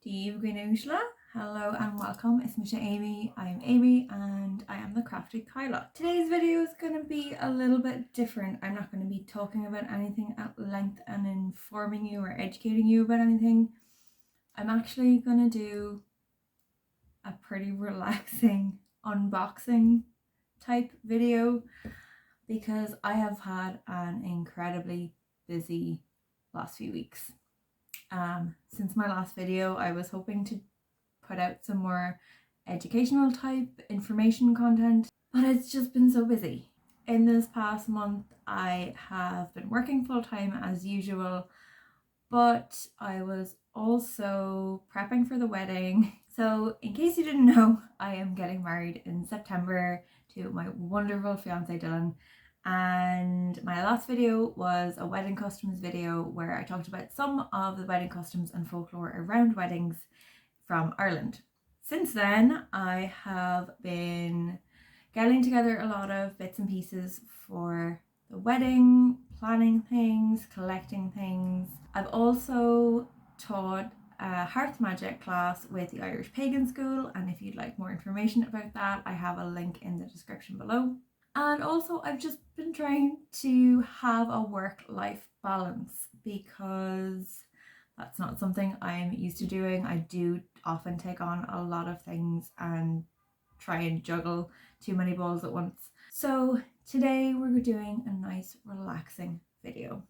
Díomh Gnuashla. Hello and welcome. It's Misha Amy. I am Amy and I am the Crafty Kyla. Today's video is going to be a little bit different. I'm not going to be talking about anything at length and informing you or educating you about anything. I'm actually going to do a pretty relaxing unboxing type video because I have had an incredibly busy last few weeks. Since my last video, I was hoping to put out some more educational type information content, but it's just been so busy. In this past month, I have been working full-time as usual, but I was also prepping for the wedding. So in case you didn't know, I am getting married in September to my wonderful fiance Dylan. And my last video was a wedding customs video where I talked about some of the wedding customs and folklore around weddings from Ireland. Since then, I have been getting together a lot of bits and pieces for the wedding, planning things, collecting things. I've also taught a Hearth Magic class with the Irish Pagan School, and if you'd like more information about that, I have a link in the description below. And also I've just been trying to have a work-life balance because that's not something I'm used to doing. I do often take on a lot of things and try and juggle too many balls at once. So today we're doing a nice relaxing video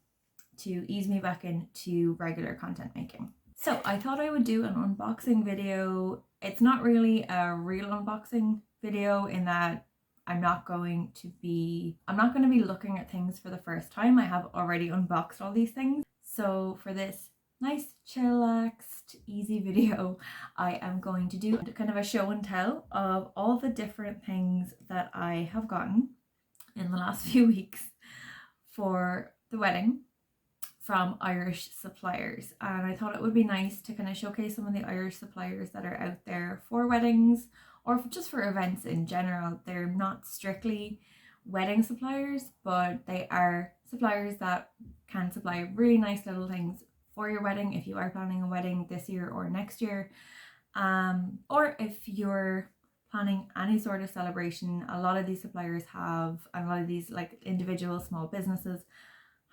to ease me back into regular content making. So I thought I would do an unboxing video. It's not really a real unboxing video in that I'm not going to be looking at things for the first time. I have already unboxed all these things. So for this nice, chillaxed, easy video, I am going to do kind of a show and tell of all the different things that I have gotten in the last few weeks for the wedding from Irish suppliers. And I thought it would be nice to kind of showcase some of the Irish suppliers that are out there for weddings or just for events in general. They're not strictly wedding suppliers, but they are suppliers that can supply really nice little things for your wedding if you are planning a wedding this year or next year. Or if you're planning any sort of celebration, a lot of these suppliers have, and a lot of these like individual small businesses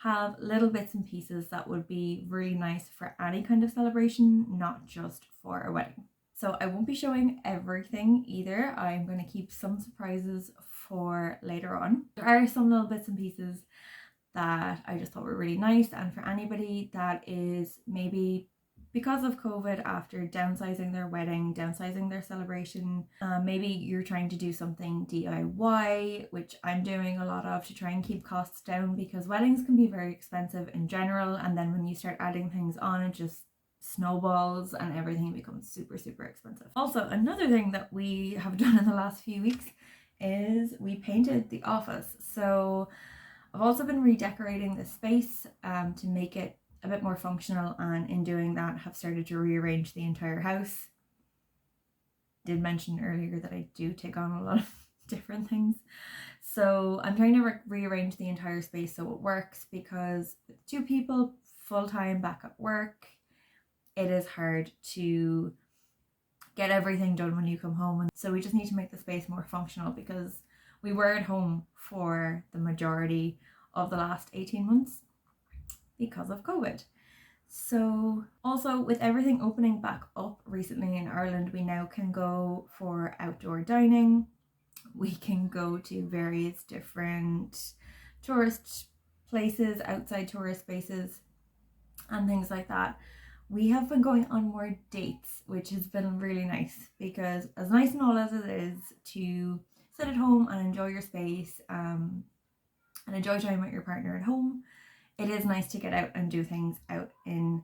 have little bits and pieces that would be really nice for any kind of celebration, not just for a wedding. So I won't be showing everything either. I'm going to keep some surprises for later on. There are some little bits and pieces that I just thought were really nice, and for anybody that is maybe because of COVID after downsizing their wedding, downsizing their celebration, maybe you're trying to do something DIY, which I'm doing a lot of to try and keep costs down because weddings can be very expensive in general, and then when you start adding things on, it just snowballs and everything becomes super expensive. Also, another thing that we have done in the last few weeks is we painted the office. So I've also been redecorating the space to make it a bit more functional, and in doing that have started to rearrange the entire house. Did mention earlier that I do take on a lot of different things, so I'm trying to rearrange the entire space so it works, because with two people full-time back at work, it is hard to get everything done when you come home. And so we just need to make the space more functional because we were at home for the majority of the last 18 months because of COVID. So also with everything opening back up recently in Ireland, we now can go for outdoor dining. We can go to various different tourist places, outside tourist spaces and things like that. We have been going on more dates, which has been really nice, because as nice and all as it is to sit at home and enjoy your space and enjoy time with your partner at home, it is nice to get out and do things out in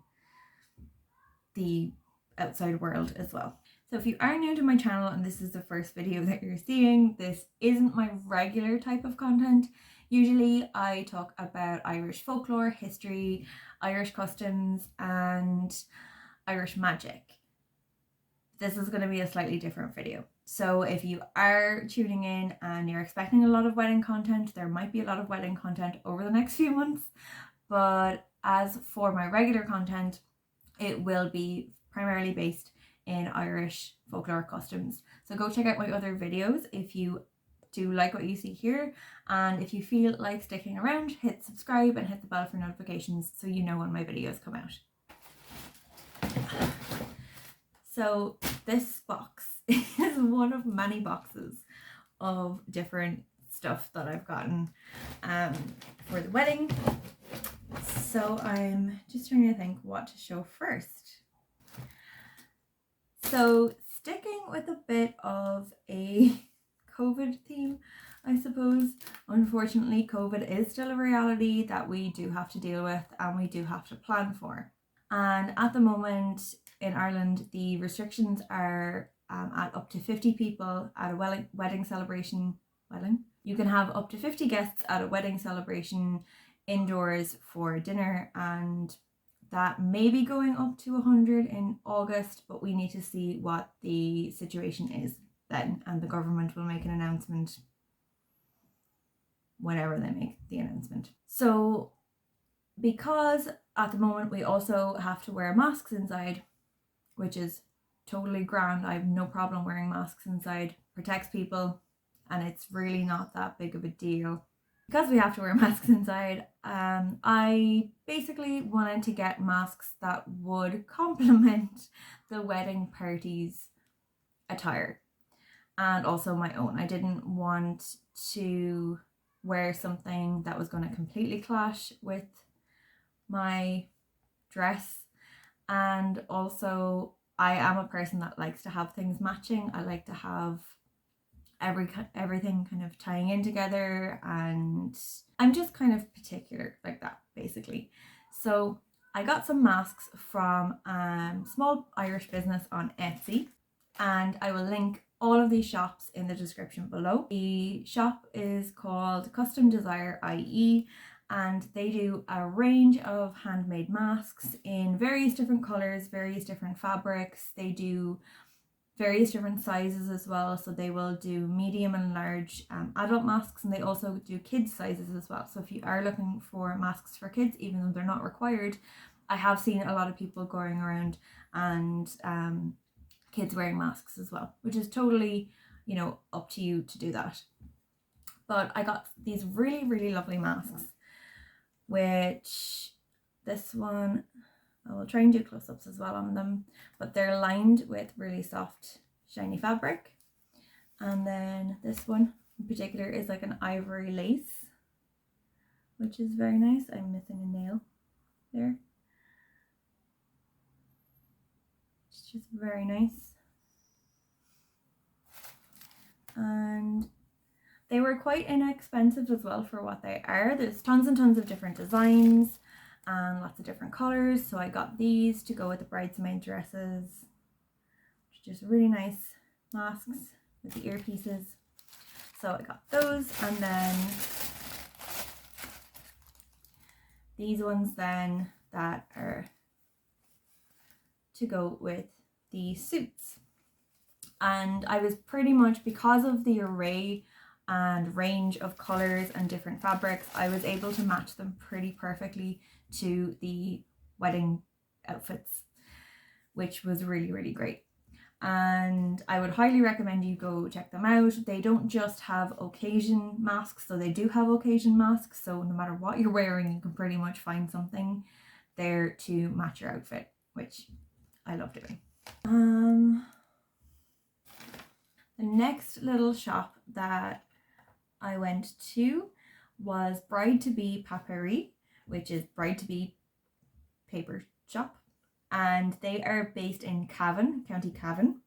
the outside world as well. So if you are new to my channel and this is the first video that you're seeing, this isn't my regular type of content. Usually I talk about Irish folklore, history, Irish customs and Irish magic. This is going to be a slightly different video. So if you are tuning in and you're expecting a lot of wedding content, there might be a lot of wedding content over the next few months. But as for my regular content, it will be primarily based in Irish folklore customs. So go check out my other videos if you do like what you see here, and if you feel like sticking around, hit subscribe and hit the bell for notifications so you know when my videos come out. So this box is one of many boxes of different stuff that I've gotten for the wedding. So I'm just trying to think what to show first. So sticking with a bit of a COVID theme, I suppose. Unfortunately, COVID is still a reality that we do have to deal with and we do have to plan for. And at the moment in Ireland, the restrictions are at up to 50 people at a wedding celebration. You can have up to 50 guests at a wedding celebration indoors for dinner, and that may be going up to 100 in August, but we need to see what the situation is then, and the government will make an announcement whenever they make the announcement. So because at the moment we also have to wear masks inside, which is totally grand, I have no problem wearing masks inside, protects people, and it's really not that big of a deal. Because we have to wear masks inside, I basically wanted to get masks that would complement the wedding party's attire and also my own. I didn't want to wear something that was going to completely clash with my dress, and also I am a person that likes to have things matching. I like to have everything kind of tying in together, and I'm just kind of particular like that basically. So I got some masks from a small Irish business on Etsy, and I will link all of these shops in the description below. The shop is called Custom Desire IE, and they do a range of handmade masks in various different colors, various different fabrics. They do various different sizes as well, so they will do medium and large adult masks, and they also do kids sizes as well. So if you are looking for masks for kids, even though they're not required, I have seen a lot of people going around and kids wearing masks as well, which is totally, you know, up to you to do that. But I got these really lovely masks, which this one, I will try and do close-ups as well on them, but they're lined with really soft shiny fabric. And then this one in particular is like an ivory lace, which is very nice. I'm missing a nail there. It's just very nice. And they were quite inexpensive as well for what they are. There's tons and tons of different designs and lots of different colors. So I got these to go with the bridesmaid dresses, which are just really nice masks with the earpieces. So I got those, and then these ones then that are to go with the suits. And I was pretty much, because of the array and range of colors and different fabrics, I was able to match them pretty perfectly to the wedding outfits, which was really great. And I would highly recommend you go check them out. They don't just have occasion masks, so they do have occasion masks, so no matter what you're wearing, you can pretty much find something there to match your outfit, which I love doing. The next little shop that I went to was Bride-to-be Paperie, which is bride-to-be paper shop, and they are based in Cavan, County Cavan.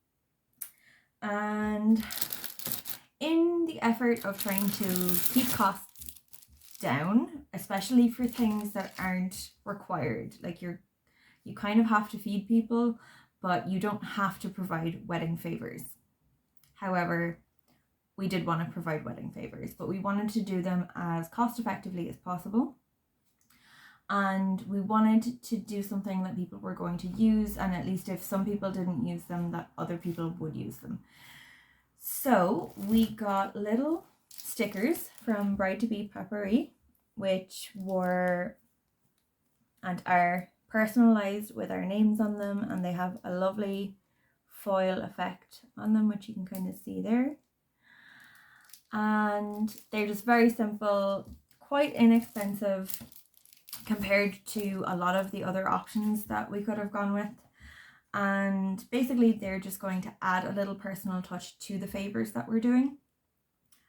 And in the effort of trying to keep costs down, especially for things that aren't required, like you kind of have to feed people, but you don't have to provide wedding favors. However, we did want to provide wedding favors, but we wanted to do them as cost effectively as possible. And we wanted to do something that people were going to use, and at least if some people didn't use them, that other people would use them. So we got little stickers from Bride-to-be Paperie, which were and are personalized with our names on them, and they have a lovely foil effect on them, which you can kind of see there. And they're just very simple, quite inexpensive compared to a lot of the other options that we could have gone with. And basically they're just going to add a little personal touch to the favors that we're doing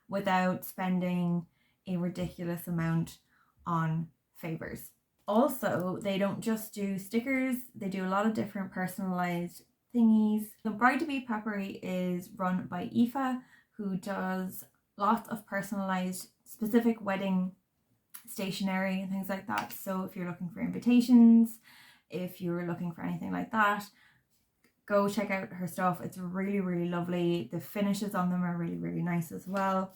without spending a ridiculous amount on favors. Also, they don't just do stickers, they do a lot of different personalized thingies. The Bride to Be Peppery is run by Aoife, who does lots of personalized specific wedding stationery and things like that. So if you're looking for invitations, if you're looking for anything like that, go check out her stuff. It's really, really lovely. The finishes on them are really, really nice as well.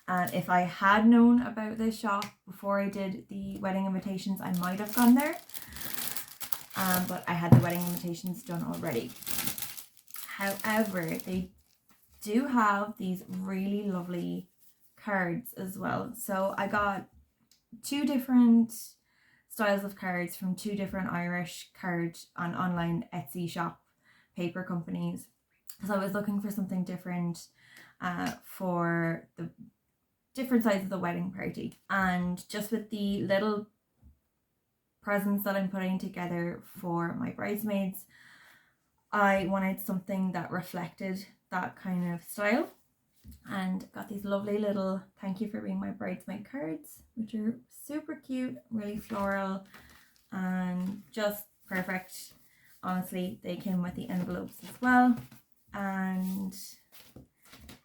And if I had known about this shop before I did the wedding invitations, I might have gone there. But I had the wedding invitations done already. However, they do have these really lovely cards as well. So I got 2 different styles of cards from 2 different Irish card and online Etsy shop paper companies, because I was looking for something different for the different sides of the wedding party. And just with the little presents that I'm putting together for my bridesmaids, I wanted something that reflected that kind of style, and got these lovely little thank you for being my bridesmaid cards, which are super cute, really floral and just perfect. Honestly, they came with the envelopes as well. And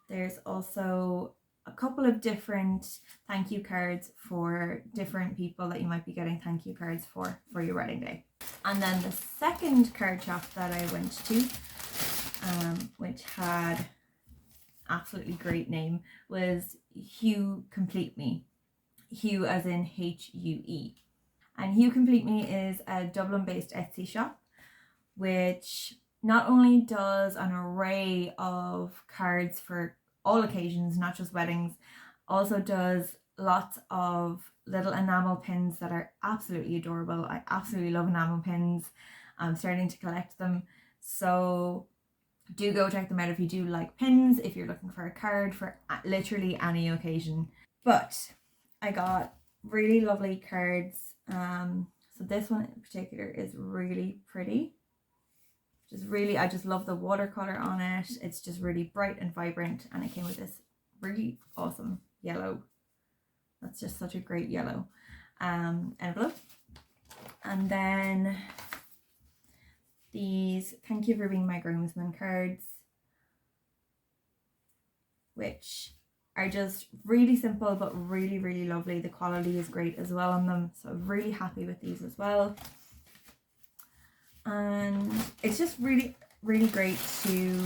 there's also a couple of different thank you cards for different people that you might be getting thank you cards for your wedding day. And then the second card shop that I went to, which had absolutely great name, was Hue Complete Me. Hue as in Hue. And Hue Complete Me is a Dublin based Etsy shop which not only does an array of cards for all occasions, not just weddings, also does lots of little enamel pins that are absolutely adorable. I absolutely love enamel pins. I'm starting to collect them, so do go check them out if you do like pins, if you're looking for a card for literally any occasion. But I got really lovely cards. So this one in particular is really pretty. I just love the watercolor on it. It's just really bright and vibrant, and it came with this really awesome yellow. That's just such a great yellow envelope. And then these thank you for being my groomsman cards, which are just really simple but really, really lovely. The quality is great as well on them, so I'm really happy with these as well. And it's just really, really great to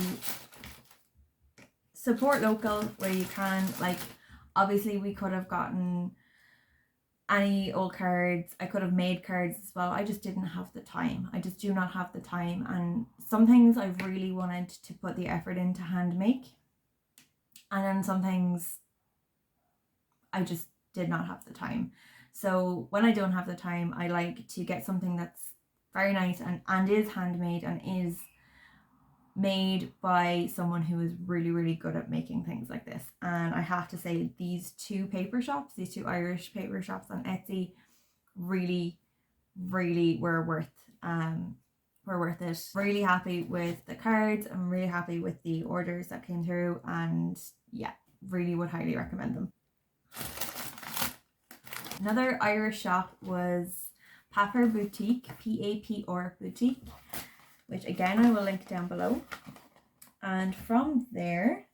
support local where you can. Like, obviously we could have gotten any old cards. I could have made cards as well. I just didn't have the time. I just do not have the time. And some things I really wanted to put the effort into hand make. And then some things I just did not have the time. So when I don't have the time, I like to get something that's very nice and is handmade and is made by someone who is really, really good at making things like this. And I have to say, these two Irish paper shops on Etsy really, really were worth it. Really happy with the cards. I'm really happy with the orders that came through, and yeah, really would highly recommend them. Another Irish shop was Papper Boutique, Papr Boutique, which again I will link down below. And from there,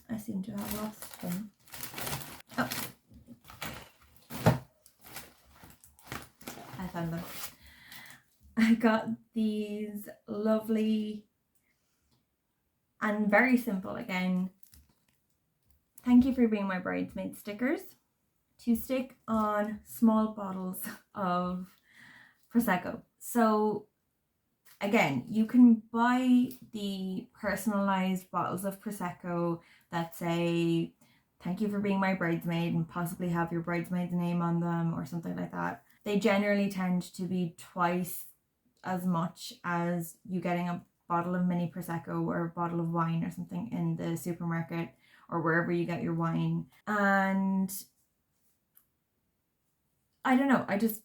I seem to have lost them. Oh, I found them. I got these lovely and very simple, again, thank you for being my bridesmaid stickers to stick on small bottles of Prosecco. So again, you can buy the personalized bottles of Prosecco that say thank you for being my bridesmaid, and possibly have your bridesmaid's name on them or something like that. They generally tend to be twice as much as you getting a bottle of mini Prosecco or a bottle of wine or something in the supermarket or wherever you get your wine. And I don't know, I just,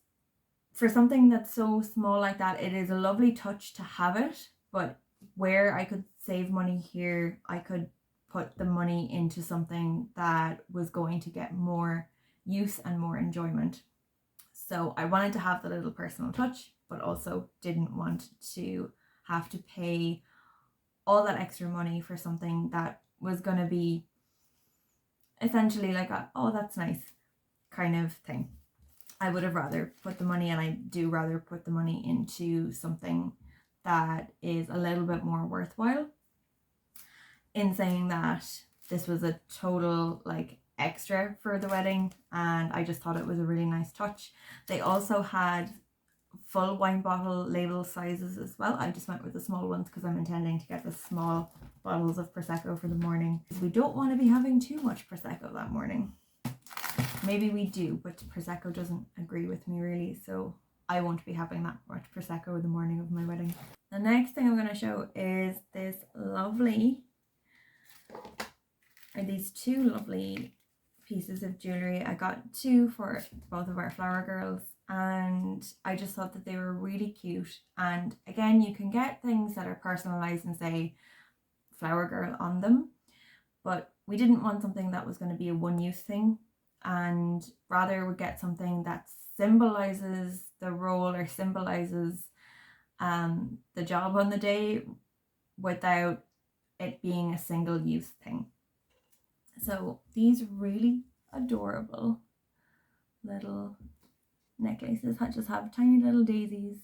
for something that's so small like that, it is a lovely touch to have it, but where I could save money here, I could put the money into something that was going to get more use and more enjoyment. So I wanted to have the little personal touch, but also didn't want to have to pay all that extra money for something that was going to be essentially like a, oh, that's nice kind of thing. I would have rather put the money, and I do rather put the money into something that is a little bit more worthwhile. In saying that, this was a total like extra for the wedding, and I just thought it was a really nice touch. They also had full wine bottle label sizes as well. I just went with the small ones because I'm intending to get the small bottles of Prosecco for the morning. We don't want to be having too much Prosecco that morning. Maybe we do, but Prosecco doesn't agree with me really, so I won't be having that much Prosecco the morning of my wedding. The next thing I'm going to show is this lovely, or these two lovely pieces of jewellery. I got two for both of our flower girls, and I just thought that they were really cute. And again, you can get things that are personalised and say flower girl on them, but we didn't want something that was going to be a one-use thing, and rather would get something that symbolises the role or symbolises the job on the day without it being a single use thing. So these really adorable little necklaces just have tiny little daisies,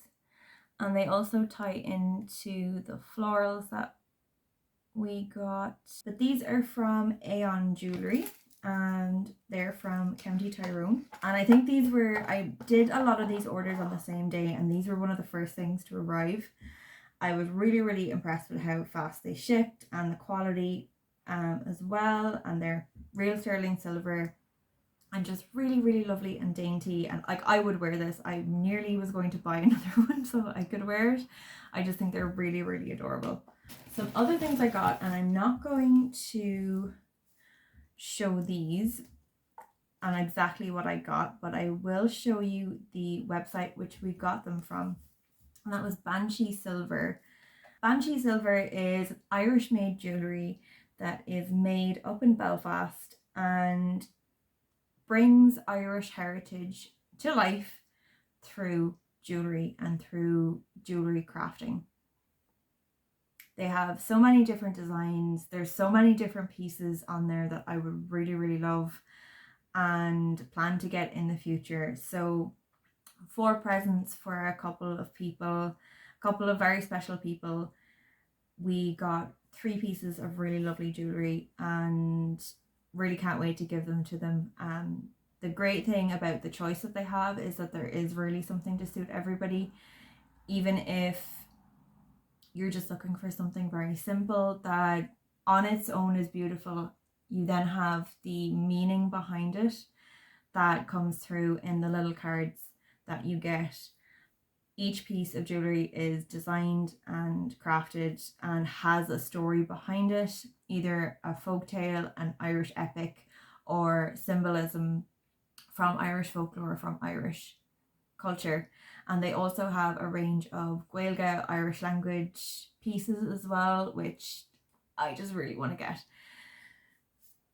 and they also tie into the florals that we got. But these are from Aeon Jewellery, and they're from County Tyrone. And I think these were, I did a lot of these orders on the same day, and these were one of the first things to arrive. I was really impressed with how fast they shipped and the quality as well, and they're real sterling silver and just really lovely and dainty. And like, I would wear this. I nearly was going to buy another one so I could wear it. I just think they're really adorable. Some other things I got, and I'm not going to show these and exactly what I got, but I will show you the website which we got them from, and that was Banshee Silver. Banshee Silver is Irish made jewellery that is made up in Belfast and brings Irish heritage to life through jewellery and through jewellery crafting. They have so many different designs. There's so many different pieces on there that I would really love and plan to get in the future. So for presents for a couple of people, a couple of very special people, we got 3 pieces of really lovely jewellery and really can't wait to give them to them. The great thing about the choice that they have is that there is really something to suit everybody. Even if you're just looking for something very simple that on its own is beautiful, you then have the meaning behind it that comes through in the little cards that you get. Each piece of jewellery is designed and crafted and has a story behind it, either a folktale, an Irish epic, or symbolism from Irish folklore or from Irish culture. And they also have a range of Gaeilge, Irish language pieces as well, which I just really want to get.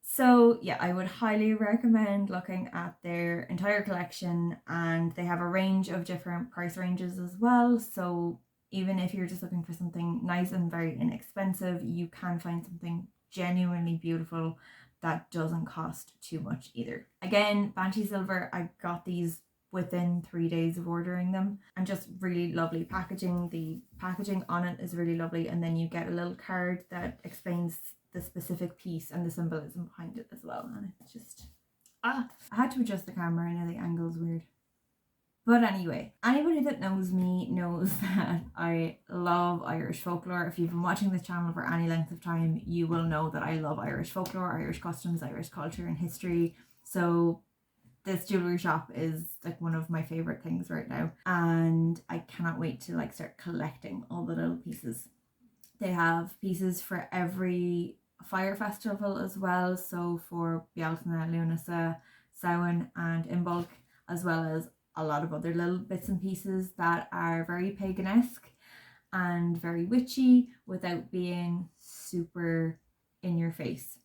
So yeah, I would highly recommend looking at their entire collection, and they have a range of different price ranges as well. So even if you're just looking for something nice and very inexpensive, you can find something genuinely beautiful that doesn't cost too much either. Again, Banshee Silver, I got these within 3 days of ordering them, and just really lovely packaging. The packaging on it is really lovely, and then you get a little card that explains the specific piece and the symbolism behind it as well. And it's just I had to adjust the camera. I know the angle's weird. But anyway, anybody that knows me knows that I love Irish folklore. If you've been watching this channel for any length of time, you will know that I love Irish folklore, Irish customs, Irish culture and history. So this jewelry shop is like one of my favorite things right now, and I cannot wait to like start collecting all the little pieces. They have pieces for every fire festival as well, so for Bealtaine, Lunasa, Samhain and Imbolc, as well as a lot of other little bits and pieces that are very paganisque and very witchy without being super in your face.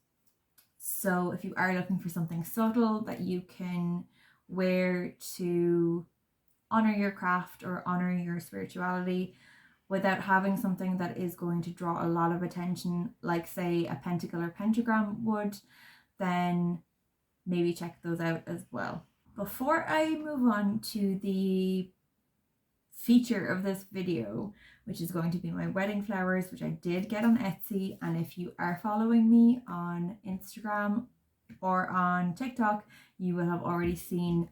So if you are looking for something subtle that you can wear to honor your craft or honor your spirituality without having something that is going to draw a lot of attention, like say a pentacle or pentagram would, then maybe check those out as well. Before I move on to the feature of this video, which is going to be my wedding flowers, which I did get on Etsy, and if you are following me on Instagram or on TikTok, you will have already seen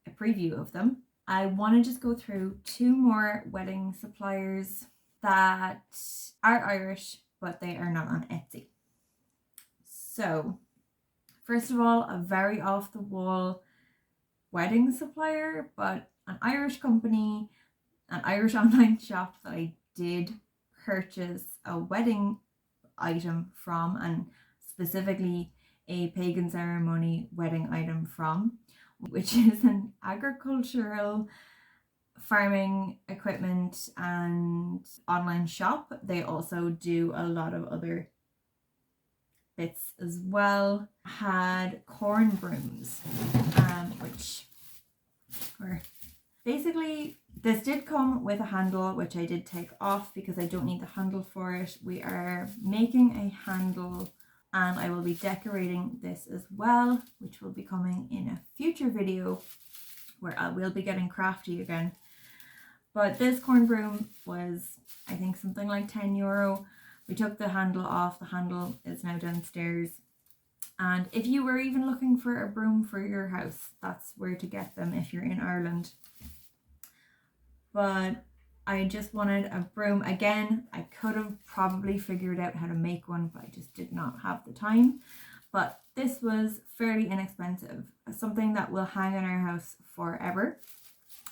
a preview of them. I want to just go through two more wedding suppliers that are Irish, but they are not on Etsy. So first of all, a very off the wall wedding supplier, but an Irish company, an Irish online shop that I did purchase a wedding item from, and specifically a pagan ceremony wedding item from, which is an agricultural farming equipment and online shop. They also do a lot of other bits as well. Had corn brooms, which were basically, this did come with a handle, which I did take off because I don't need the handle for it. We are making a handle and I will be decorating this as well, which will be coming in a future video where I will be getting crafty again. But this corn broom was, I think, something like €10. We took the handle off. The handle is now downstairs. And if you were even looking for a broom for your house, that's where to get them if you're in Ireland. But I just wanted a broom. Again, I could have probably figured out how to make one, but I just did not have the time. But this was fairly inexpensive, something that will hang in our house forever,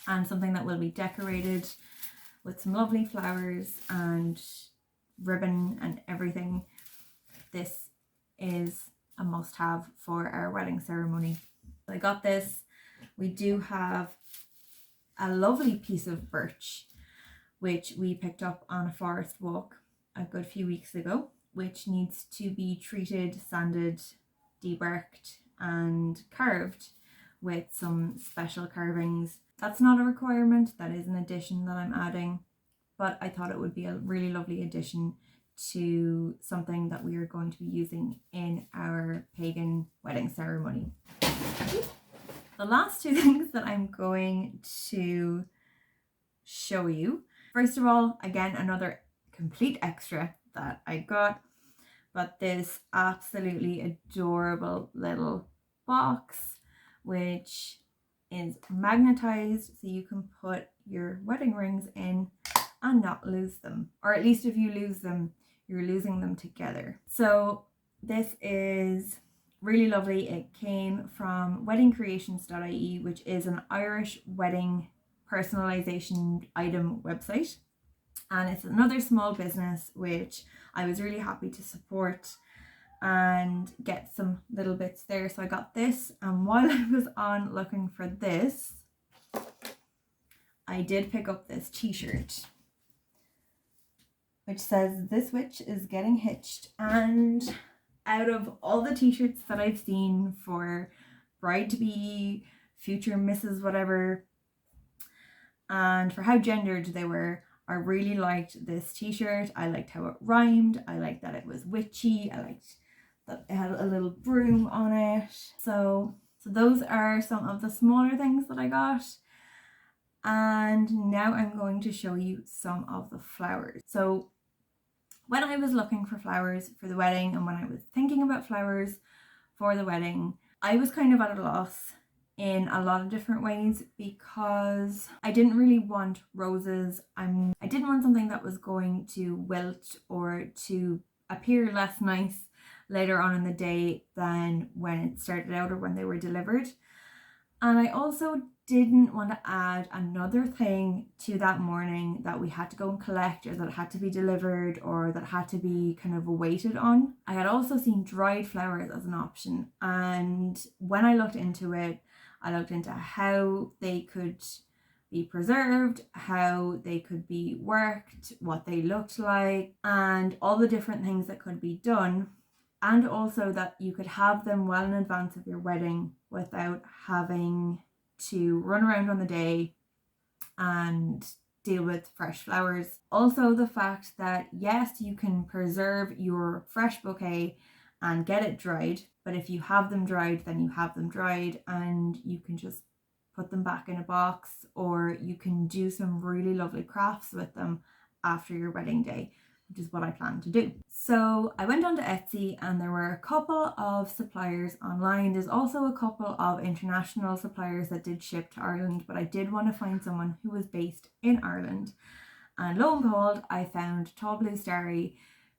and something that will be decorated with some lovely flowers and ribbon and everything. This is a must-have for our wedding ceremony. I got this. We do have a lovely piece of birch, which we picked up on a forest walk a good few weeks ago, which needs to be treated, sanded, debarked and carved with some special carvings. That's not a requirement, that is an addition that I'm adding, but I thought it would be a really lovely addition to something that we are going to be using in our pagan wedding ceremony. The last two things that I'm going to show you. First of all, again, another complete extra that I got, but this absolutely adorable little box, which is magnetized, so you can put your wedding rings in and not lose them, or at least if you lose them, you're losing them together. So this is really lovely. It came from weddingcreations.ie, which is an Irish wedding personalization item website, and it's another small business which I was really happy to support and get some little bits there. So I got this, and while I was on looking for this, I did pick up this t-shirt which says "This witch is getting hitched." And out of all the t-shirts that I've seen for bride-to-be, future Mrs. whatever, and for how gendered they were, I really liked this t-shirt. I liked how it rhymed. I liked that it was witchy. I liked that it had a little broom on it. So those are some of the smaller things that I got. And now I'm going to show you some of the flowers. So when I was looking for flowers for the wedding, and when I was thinking about flowers for the wedding, I was kind of at a loss in a lot of different ways because I didn't really want roses. I didn't want something that was going to wilt or to appear less nice later on in the day than when it started out or when they were delivered. And I also didn't want to add another thing to that morning that we had to go and collect, or that had to be delivered, or that had to be kind of waited on. I had also seen dried flowers as an option, and when I looked into it, I looked into how they could be preserved, how they could be worked, what they looked like, and all the different things that could be done. And also that you could have them well in advance of your wedding without having to run around on the day and deal with fresh flowers. Also the fact that yes, you can preserve your fresh bouquet and get it dried, but if you have them dried, then you have them dried and you can just put them back in a box, or you can do some really lovely crafts with them after your wedding day, which is what I plan to do. So I went onto Etsy and there were a couple of suppliers online. There's also a couple of international suppliers that did ship to Ireland, but I did want to find someone who was based in Ireland. And lo and behold, I found Tall Blue Starry,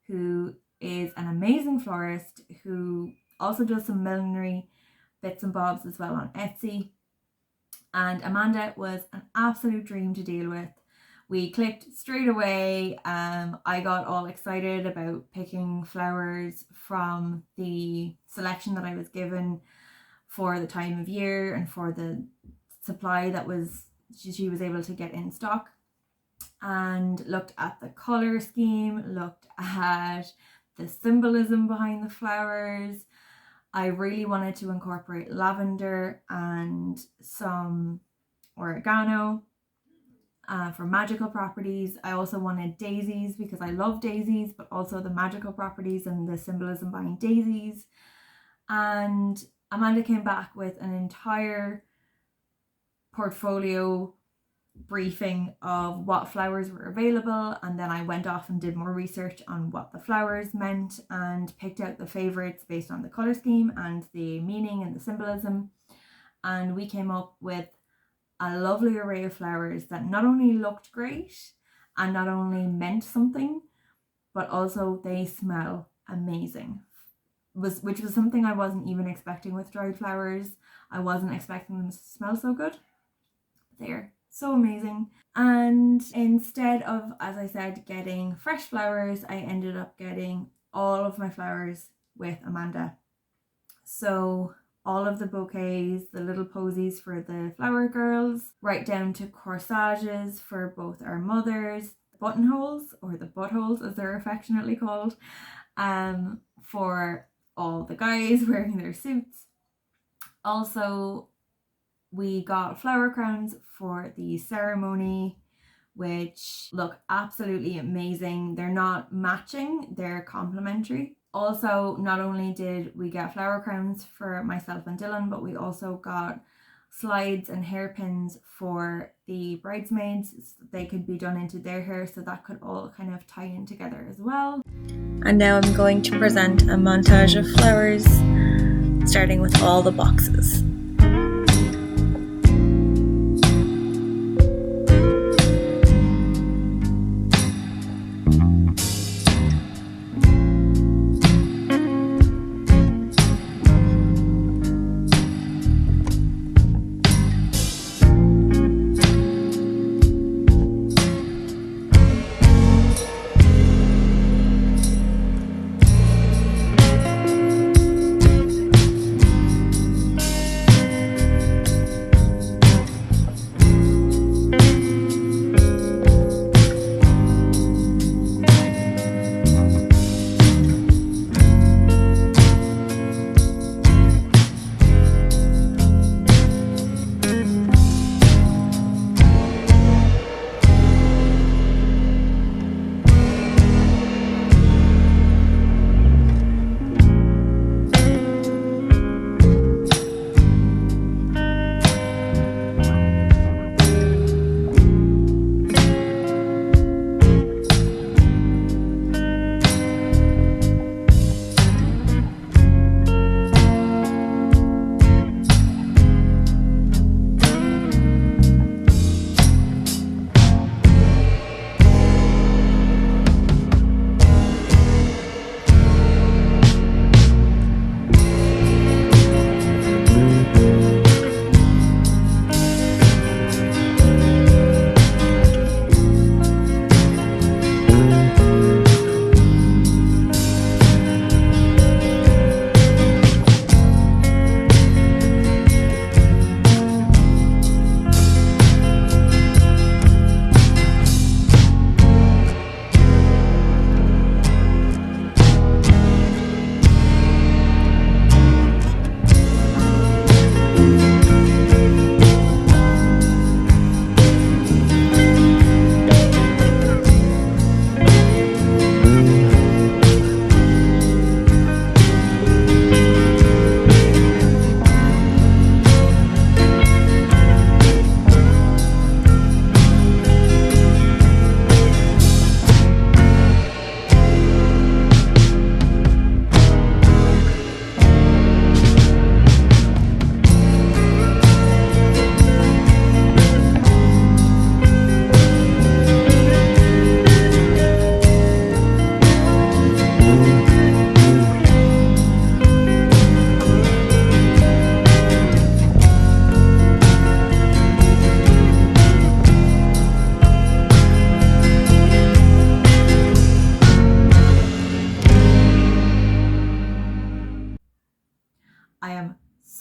who is an amazing florist who also does some millinery bits and bobs as well on Etsy. And Amanda was an absolute dream to deal with. We clicked straight away. I got all excited about picking flowers from the selection that I was given for the time of year and for the supply that she was able to get in stock, and looked at the color scheme, looked at the symbolism behind the flowers. I really wanted to incorporate lavender and some oregano for magical properties. I also wanted daisies because I love daisies, but also the magical properties and the symbolism behind daisies. And Amanda came back with an entire portfolio briefing of what flowers were available, and then I went off and did more research on what the flowers meant and picked out the favorites based on the color scheme and the meaning and the symbolism. And we came up with a lovely array of flowers that not only looked great and not only meant something, but also they smell amazing, which was something I wasn't even expecting with dried flowers. I wasn't expecting them to smell so good. They're so amazing. And instead of, as I said, getting fresh flowers, I ended up getting all of my flowers with Amanda. So all of the bouquets, the little posies for the flower girls, right down to corsages for both our mothers, buttonholes, or the buttholes as they're affectionately called, for all the guys wearing their suits. Also, we got flower crowns for the ceremony, which look absolutely amazing. They're not matching, they're complementary. Also, not only did we get flower crowns for myself and Dylan, but we also got slides and hairpins for the bridesmaids so that they could be done into their hair, so that could all kind of tie in together as well. And now I'm going to present a montage of flowers, starting with all the boxes.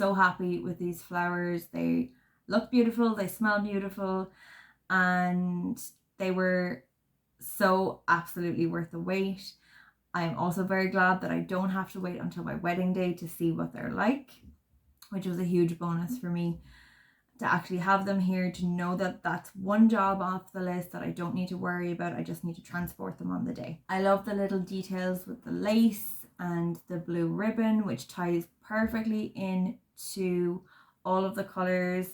so happy with these flowers. They look beautiful, they smell beautiful, and they were so absolutely worth the wait. I'm also very glad that I don't have to wait until my wedding day to see what they're like, which was a huge bonus for me to actually have them here, to know that that's one job off the list that I don't need to worry about. I just need to transport them on the day. I love the little details with the lace and the blue ribbon, which ties perfectly into all of the colors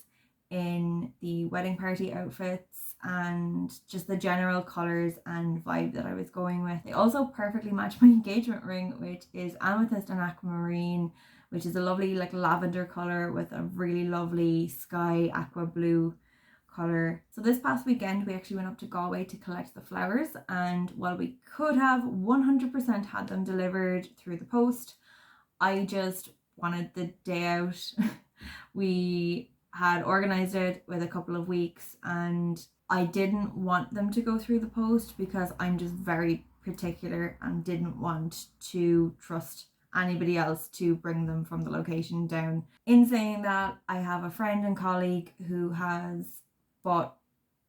in the wedding party outfits and just the general colors and vibe that I was going with. They also perfectly match my engagement ring, which is amethyst and aquamarine, which is a lovely like lavender color with a really lovely sky aqua blue color. So this past weekend we actually went up to Galway to collect the flowers, and while we could have 100% had them delivered through the post, I just wanted the day out. We had organized it with a couple of weeks, and I didn't want them to go through the post because I'm just very particular and didn't want to trust anybody else to bring them from the location down. In saying that, I have a friend and colleague who has bought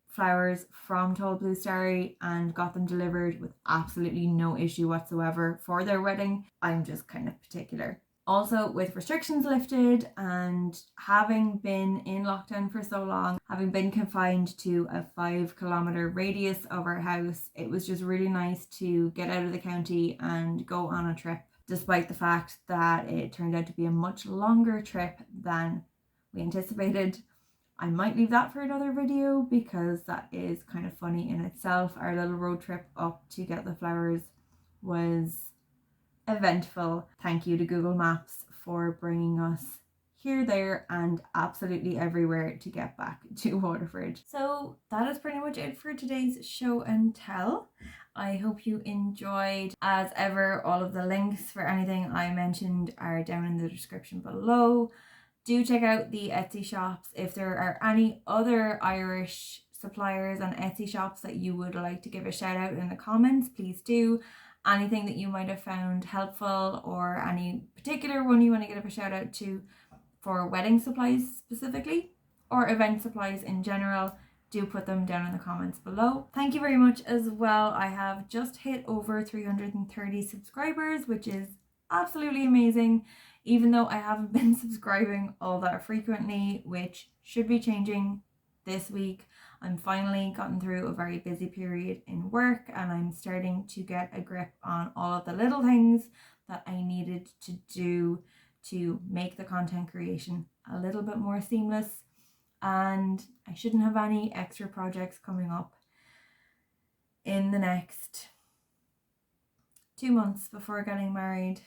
flowers from Tall Blue Starry and got them delivered with absolutely no issue whatsoever for their wedding. I'm just kind of particular. Also, with restrictions lifted and having been in lockdown for so long, having been confined to a 5-kilometer radius of our house, it was just really nice to get out of the county and go on a trip, despite the fact that it turned out to be a much longer trip than we anticipated. I might leave that for another video because that is kind of funny in itself. Our little road trip up to get the flowers was eventful. Thank you to Google Maps for bringing us here, there, and absolutely everywhere to get back to Waterford. So that is pretty much it for today's show and tell. I hope you enjoyed. As ever, all of the links for anything I mentioned are down in the description below. Do check out the Etsy shops. If there are any other Irish suppliers on Etsy shops that you would like to give a shout out in the comments, please do. Anything that you might have found helpful, or any particular one you want to give a shout out to for wedding supplies specifically, or event supplies in general, do put them down in the comments below. Thank you very much as well. I have just hit over 330 subscribers, which is absolutely amazing, even though I haven't been subscribing all that frequently, which should be changing this week. I'm finally gotten through a very busy period in work, and I'm starting to get a grip on all of the little things that I needed to do to make the content creation a little bit more seamless. And I shouldn't have any extra projects coming up in the next 2 months before getting married.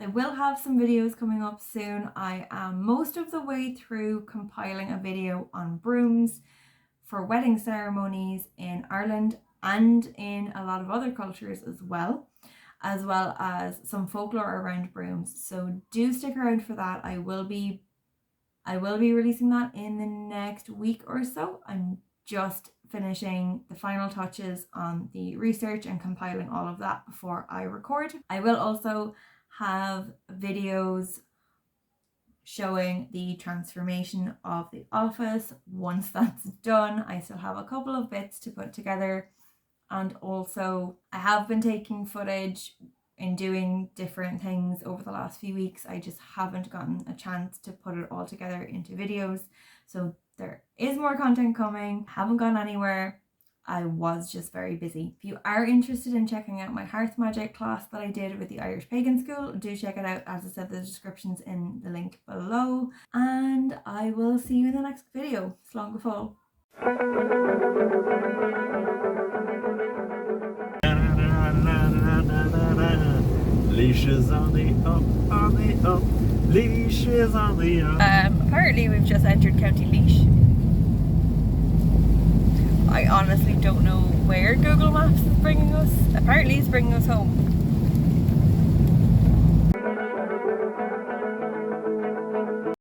I will have some videos coming up soon. I am most of the way through compiling a video on brooms for wedding ceremonies in Ireland and in a lot of other cultures as well as some folklore around brooms. So do stick around for that. I will be releasing that in the next week or so. I'm just finishing the final touches on the research and compiling all of that before I record. I will also have videos showing the transformation of the office once that's done. I still have a couple of bits to put together, and also I have been taking footage in doing different things over the last few weeks. I just haven't gotten a chance to put it all together into videos, so there is more content coming. Haven't gone anywhere. I was just very busy. If you are interested in checking out my Hearth Magic class that I did with the Irish Pagan School, do check it out. As I said, the description's in the link below. And I will see you in the next video. Slán go fóill. Leashes on the up, leashes on the up. Apparently we've just entered County Laois. I honestly don't know where Google Maps is bringing us. Apparently it's bringing us home.